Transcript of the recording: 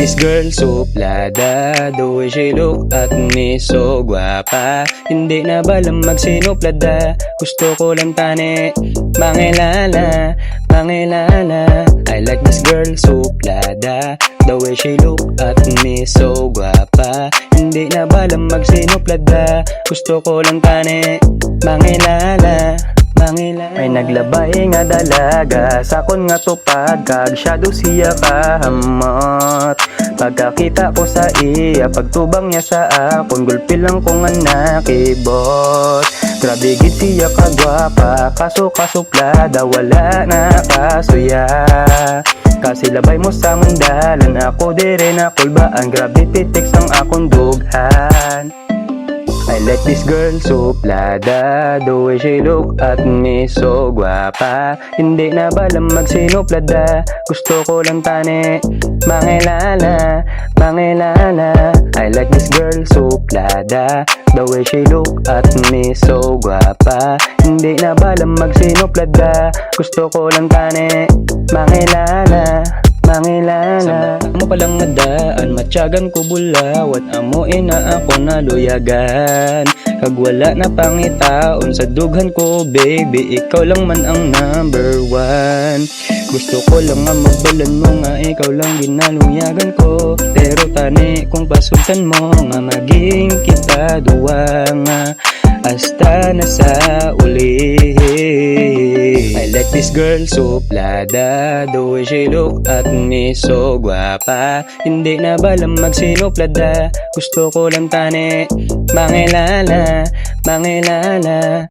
this girl, suplada. The way she look at me, so guwapa. Hindi na balang magsinuplada. Gusto ko lang tani, mangilala, mangilala. I like this girl, suplada. The way she look at me, so guwapa. Hindi na balang magsinuplada. Gusto ko lang tani, mangilala, mangilala. Ay naglabay nga dalaga, sakon nga tupag, kag shadow siya kahamot. Pagkakita ko sa iya, pagtubang niya sa akon, gulpi lang ko nga nakibot. Grabe gid siya kagwapa, kaso kasuplada, wala na kasuya. Kasi labay mo sa mundalan, ako dire na kulbaan, grabe titiks ang akong dughan. I like this girl, suplada. The way she look at me, so guwapa. Hindi na balang magsinuplada. Gusto ko lang tani, mangilala, mangilala. I like this girl, suplada. The way she look at me, so guwapa. Hindi na balang magsinuplada. Gusto ko lang tani, mangilala, mangilala. Amo palang nadaan, matyagan ko bulawat. Amo ina ako naluyagan. Kag wala na pangitaon sa dughan ko, baby. Ikaw lang man ang number one. Gusto ko lang nga magbalan mo nga, ikaw lang ginaluyagan ko. Pero tani kung pasultan mo nga, maging kita duwa nga, hasta na sa uli. I like this girl, suplada. The way she look at me, so guwapa. Hindi na balang magsinuplada. Gusto ko lang tani, mangilala, mangilala.